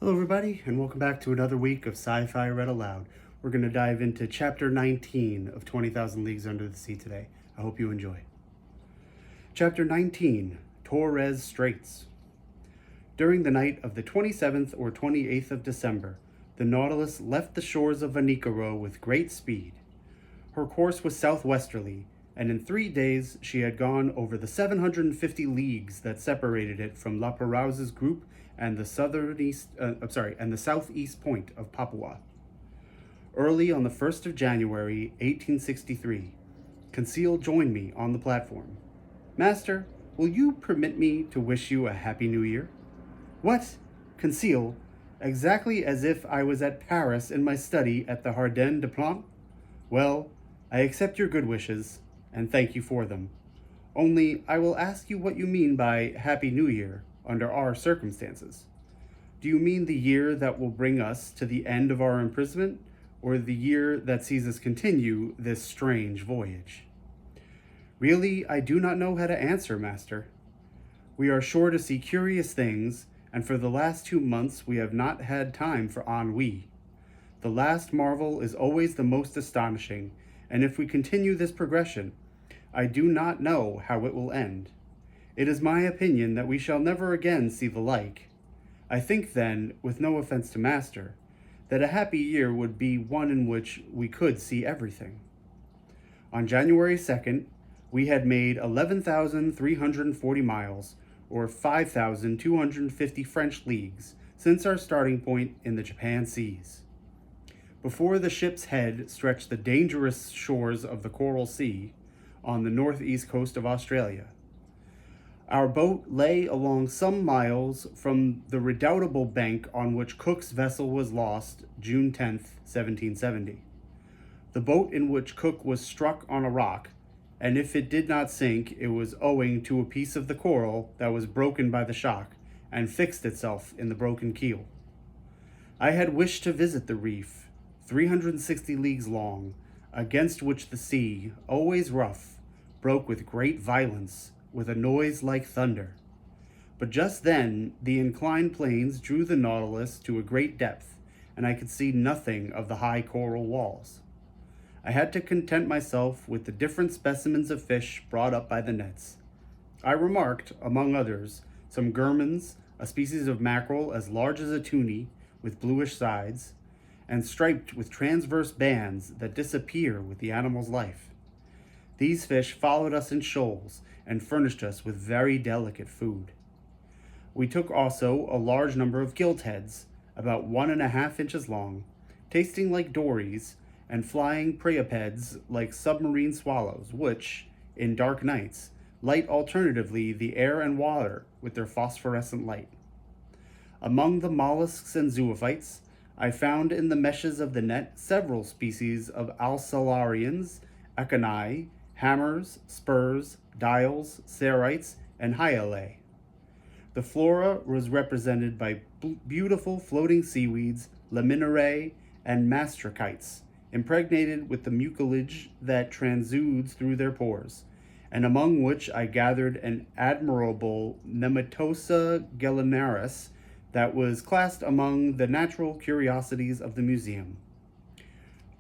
Hello, everybody, and welcome back to another week of Sci-Fi Read Aloud. We're going to dive into Chapter 19 of 20,000 Leagues Under the Sea today. I hope you enjoy. Chapter 19, Torres Straits. During the night of the 27th or 28th of December, the Nautilus left the shores of Vanikoro with great speed. Her course was southwesterly, and in 3 days she had gone over the 750 leagues that separated it from La Perouse's group and the southeast point of Papua. Early on the 1st of January, 1863, Conseil joined me on the platform. "Master, will you permit me to wish you a Happy New Year?" "What? Conseil, exactly as if I was at Paris in my study at the Jardin des Plantes? Well, I accept your good wishes, and thank you for them. Only I will ask you what you mean by Happy New Year under our circumstances. Do you mean the year that will bring us to the end of our imprisonment, or the year that sees us continue this strange voyage?" "Really, I do not know how to answer, Master. We are sure to see curious things, and for the last 2 months we have not had time for ennui. The last marvel is always the most astonishing, and if we continue this progression, I do not know how it will end. It is my opinion that we shall never again see the like. I think then, with no offense to Master, that a happy year would be one in which we could see everything." On January 2nd, we had made 11,340 miles, or 5,250 French leagues, since our starting point in the Japan seas. Before the ship's head stretched the dangerous shores of the Coral Sea on the northeast coast of Australia. Our boat lay along some miles from the redoubtable bank on which Cook's vessel was lost June 10th, 1770. The boat in which Cook was struck on a rock, and if it did not sink, it was owing to a piece of the coral that was broken by the shock and fixed itself in the broken keel. I had wished to visit the reef, 360 leagues long, against which the sea, always rough, broke with great violence, with a noise like thunder. But just then the inclined planes drew the Nautilus to a great depth, and I could see nothing of the high coral walls. I had to content myself with the different specimens of fish brought up by the nets. I remarked, among others, some germans, a species of mackerel as large as a toonie, with bluish sides, and striped with transverse bands that disappear with the animal's life. These fish followed us in shoals and furnished us with very delicate food. We took also a large number of giltheads, about 1.5 inches long, tasting like dories, and flying priapeds like submarine swallows, which, in dark nights, light alternately the air and water with their phosphorescent light. Among the mollusks and zoophytes, I found in the meshes of the net several species of alcellarians, echini, hammers, spurs, dials, cerites, and hyalae. The flora was represented by beautiful floating seaweeds, laminae, and mastracites, impregnated with the mucilage that transudes through their pores, and among which I gathered an admirable Nematosa gallinaris that was classed among the natural curiosities of the museum.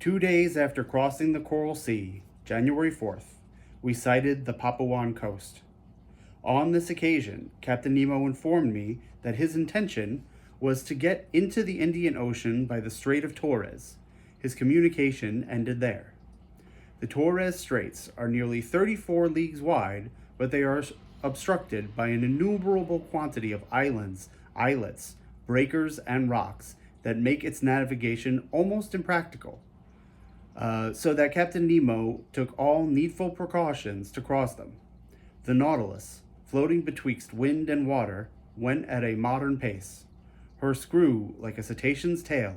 2 days after crossing the Coral Sea, January 4th, we sighted the Papuan coast. On this occasion, Captain Nemo informed me that his intention was to get into the Indian Ocean by the Strait of Torres. His communication ended there. The Torres Straits are nearly 34 leagues wide, but they are obstructed by an innumerable quantity of islands, islets, breakers, and rocks that make its navigation almost impractical. So that Captain Nemo took all needful precautions to cross them. The Nautilus, floating betwixt wind and water, went at a modern pace. Her screw, like a cetacean's tail,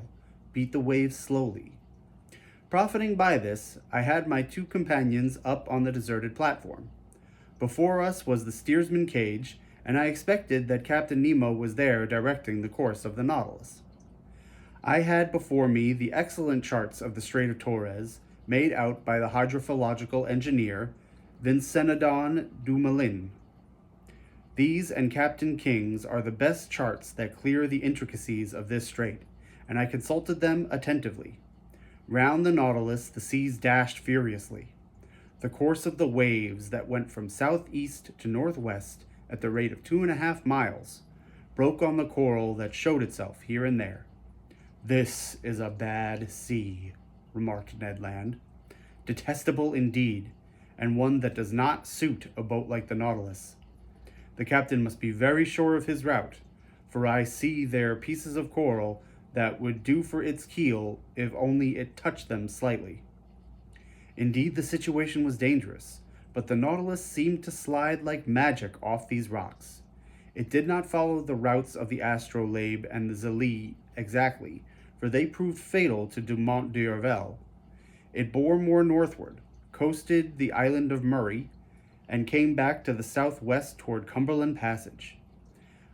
beat the waves slowly. Profiting by this, I had my 2 companions up on the deserted platform. Before us was the steersman cage, and I expected that Captain Nemo was there directing the course of the Nautilus. I had before me the excellent charts of the Strait of Torres, made out by the hydrophilological engineer Vincenodon Dumoulin. These and Captain King's are the best charts that clear the intricacies of this strait, and I consulted them attentively. Round the Nautilus the seas dashed furiously. The course of the waves that went from southeast to northwest at the rate of 2.5 miles broke on the coral that showed itself here and there. "This is a bad sea," remarked Ned Land. "Detestable indeed, and one that does not suit a boat like the Nautilus. The captain must be very sure of his route, for I see there pieces of coral that would do for its keel if only it touched them slightly." Indeed, the situation was dangerous, but the Nautilus seemed to slide like magic off these rocks. It did not follow the routes of the Astrolabe and the Zélie exactly, for they proved fatal to Dumont d'Urville. It bore more northward, coasted the island of Murray, and came back to the southwest toward Cumberland Passage.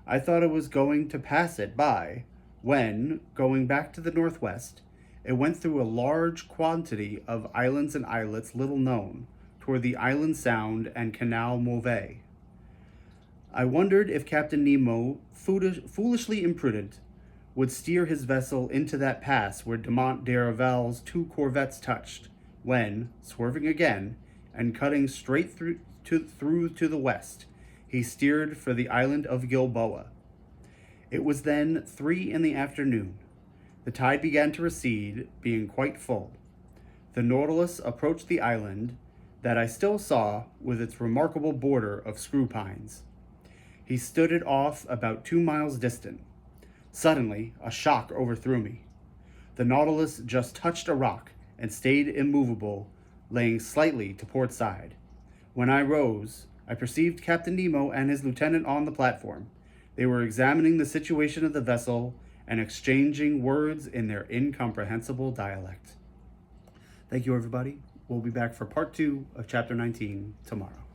I thought it was going to pass it by, when, going back to the northwest, it went through a large quantity of islands and islets little known, toward the Island Sound and Canal Mauvais. I wondered if Captain Nemo, foolishly imprudent, would steer his vessel into that pass where Dumont d'Urville's 2 corvettes touched, when, swerving again, and cutting straight through to the west, he steered for the island of Gilboa. It was then 3 in the afternoon. The tide began to recede, being quite full. The Nautilus approached the island that I still saw with its remarkable border of screw pines. He stood it off about 2 miles distant. Suddenly, a shock overthrew me. The Nautilus just touched a rock and stayed immovable, laying slightly to port side. When I rose, I perceived Captain Nemo and his lieutenant on the platform. They were examining the situation of the vessel and exchanging words in their incomprehensible dialect. Thank you, everybody. We'll be back for part 2 of Chapter 19 tomorrow.